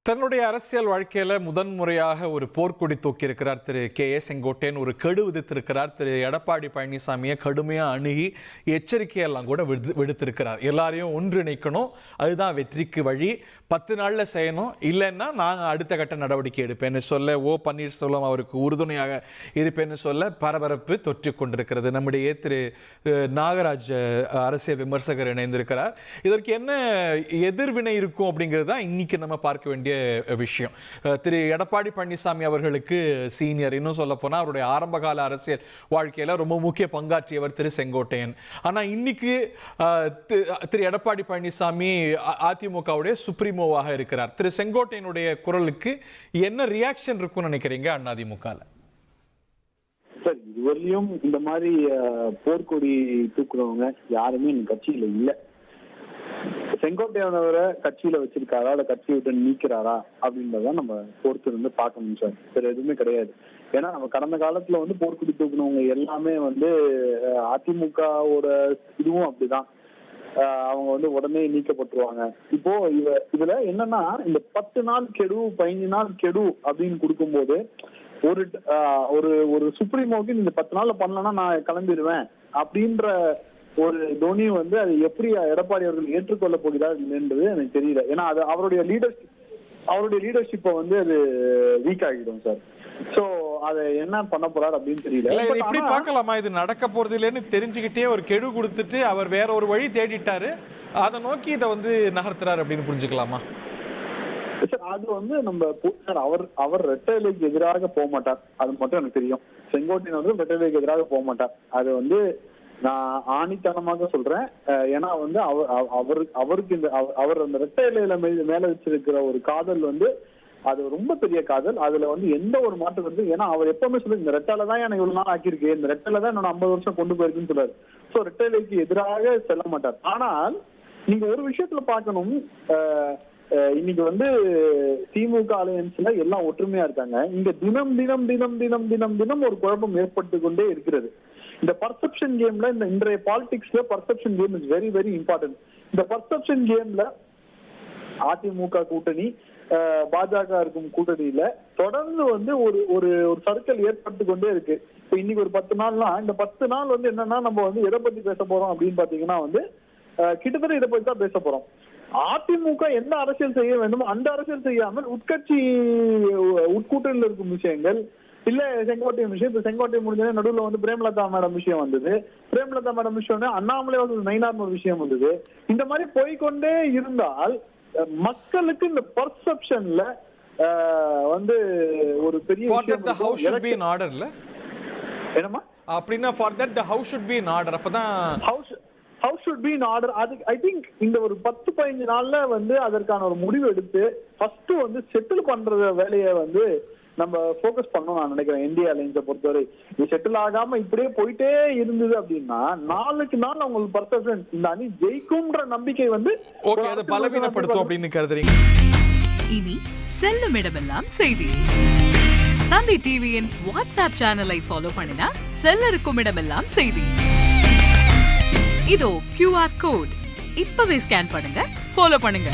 தன்னுடைய அரசியல் வாழ்க்கையில முதன்முறையாக ஒரு போர்க்கொடி தூக்கி இருக்கிறார் திரு கே.ஏ. செங்கோட்டையன். ஒரு கெடு விதித்திருக்கிறார். திரு எடப்பாடி பழனிசாமியை கடுமையாக அணுகி எச்சரிக்கையெல்லாம் கூட விடுத்திருக்கிறார். எல்லாரையும் ஒன்றிணைக்கணும், அதுதான் வெற்றிக்கு வழி, 10 நாளில் செய்யணும், இல்லைன்னா நாங்கள் அடுத்த கட்ட நடவடிக்கை எடுப்பேன்னு சொல்ல ஓ பன்னீர்செல்வம் அவருக்கு உறுதுணையாக இருப்பேன்னு சொல்ல பரபரப்பு தொற்றி கொண்டிருக்கிறது. நம்முடைய திரு நாகராஜ் அரசியல் விமர்சகர் இணைந்திருக்கிறார். இதற்கு என்ன எதிர்வினை இருக்கும் அப்படிங்கிறது தான் இன்னைக்கு நம்ம பார்க்க வேண்டிய விஷயம். திரு எடப்பாடி பழனிசாமி அவர்களுக்கு சீனியர், இன்னும் சொல்ல போனா அவருடைய ஆரம்ப கால அரசியல் வாழ்க்கையில ரொம்ப முக்கிய பங்காற்றியவர் திரு செங்கோட்டையன். ஆனா இன்னைக்கு திரு எடப்பாடி பழனிசாமி அதிமுகவுடைய சுப்ரீமோவாக இருக்கிறார். திரு செங்கோட்டையனுடைய குரலுக்கு என்ன ரியாக்ஷன் இருக்கும்னு நினைக்கிறீங்க அதிமுகல? சார், இதுவரையும் இந்த மாதிரி போர்க்கொடி தூக்குறவங்க யாருமே இந்த கட்சியில இல்ல. செங்கோட்டையனவரை கட்சியில வச்சிருக்காரா, இல்ல கட்சியை விட்டு நீக்கிறாரா அப்படின்றதான் நம்ம பொறுத்து இருந்து பார்க்கணும் சார். வேற எதுவுமே கிடையாது. ஏன்னா நம்ம கடந்த காலத்துல போர்க்குடி தூக்குனவங்க எல்லாமே அதிமுகவோட இதுவும் அப்படிதான். அவங்க உடனே நீக்கப்பட்டுருவாங்க. இப்போ இதுல என்னன்னா, இந்த 10 நாள் கெடு 15 நாள் கெடு அப்படின்னு கொடுக்கும்போது ஒரு சுப்ரீமோக்கு இந்த 10 நாள்ல பண்ணலன்னா நான் கிளம்பிடுவேன் அப்படின்ற ஒரு தோனி அது எப்படி எடப்பாடி அவர்கள் ஏற்றுக்கொள்ள போகிறார் என்றது எனக்கு தெரியல. ஏன்னா அது அவருடைய லீடர்ஷிப்பை அது வீக் ஆகிடும் சார். சோ அதை என்ன பண்ண போறாரு அப்படின்னு தெரியல. இப்படி பார்க்கலாமா? இது நடக்க போறது இல்லைன்னு தெரிஞ்சுக்கிட்டே ஒரு கெடு கொடுத்துட்டு அவர் வேற ஒரு வழி தேடிட்டாரு, அதை நோக்கி இதை நகர்த்துறாரு அப்படின்னு புரிஞ்சுக்கலாமா? சார் அது நம்ம சார் அவர் ரெட்டைலைக்கு எதிராக போக மாட்டார், அது மட்டும் எனக்கு தெரியும். செங்கோட்டையன் ரெட்டைலைக்கு எதிராக போக மாட்டார், அது நான் ஆணித்தனமாக சொல்றேன். ஏன்னா அவருக்கு அவர் அந்த ரெட்டை இலையில மேல வச்சிருக்கிற ஒரு காதல் அது ரொம்ப பெரிய காதல். அதுல எந்த ஒரு மாற்றம் ஏன்னா அவர் எப்பவுமே சொல்லு, இந்த ரெட்டையில தான் எனக்கு இவ்வளவு நாள் ஆக்கியிருக்கு, இந்த ரெட்டையில தான் என்னோட 50 வருஷம் கொண்டு போயிருக்குன்னு சொல்றாரு. சோ ரெட்டை இலைக்கு எதிராக செல்ல மாட்டார். ஆனால் நீங்க ஒரு விஷயத்துல பார்க்கணும், இன்னைக்கு திமுக அலையன்ஸ்ல எல்லாம் ஒற்றுமையா இருக்காங்க. இங்க தினம் தினம் தினம் தினம் தினம் தினம் ஒரு குழப்பம் ஏற்பட்டு கொண்டே இருக்கிறது. இந்த பர்செப்ஷன் கேம்ல, இந்த இன்றைய பாலிடிக்ஸ்ல perception game is very very important. இந்த பர்செப்ஷன் கேம்ல அதிமுக கூட்டணி, பாஜக இருக்கும் கூட்டணியில தொடர்ந்து ஒரு சர்க்கிள் ஏற்பட்டு கொண்டே இருக்கு. இப்ப இன்னைக்கு ஒரு 10 நாள்னா, இந்த 10 நாள் என்னன்னா நம்ம எதை பத்தி பேச போறோம் அப்படின்னு பாத்தீங்கன்னா கிட்டத்தட்ட இதை பத்தி தான் பேச போறோம். அதிமுக எந்த அரசியல் செய்ய வேண்டுமோ அந்த அரசியல் செய்யாமல் உட்கட்சி உட்கூட்டணியில் இருக்கும் விஷயங்கள், இல்ல செங்கோட்டையன் விஷயம். இப்ப செங்கோட்டையன் முடிஞ்சது நடுவில் பிரேமலதா மேடம் விஷயம் வந்தது. பிரேமலதா மேடம் விஷயம் அண்ணாமலை நயினார் ஒரு விஷயம் வந்தது. இந்த மாதிரி போய்கொண்டே இருந்தால் மக்களுக்கு இந்த பர்செப்ஷன்ல ஒரு பெரிய என்னமா அப்படின்னா for that the house should be in order. அப்பதான் house should be in order. அது ஐ திங்க் இந்த ஒரு 10-15 நாள்ல அதற்கான ஒரு முடிவு எடுத்து ஃபர்ஸ்ட் செட்டில் பண்ற வேலையை நம்ம போக்கஸ் பண்ணணும் நான் நினைக்கிறேன். இந்தியா அலைன்ஸை பொறுத்தவரை இது செட்டில் ஆகாம இப்படியே போயிட்டே இருந்தது அப்படின்னா நாளுக்கு நாள் அவங்களுக்கு பர்செப்ஷன் இந்த அணி ஜெயிக்கும்ன்ற நம்பிக்கை ஓகே, அதை பலவீனப்படுத்தும் அப்படின்னு கருதுறீங்க. இனி செல்லும் இடமெல்லாம் செய்தி. தந்தை டிவியின் வாட்ஸ்அப் சேனலை ஃபாலோ பண்ணினா செல்ல இருக்கும் இடமெல்லாம் செய்தி. இதோ QR கோட் இப்பவே ஸ்கேன் பண்ணுங்க, ஃபாலோ பண்ணுங்க.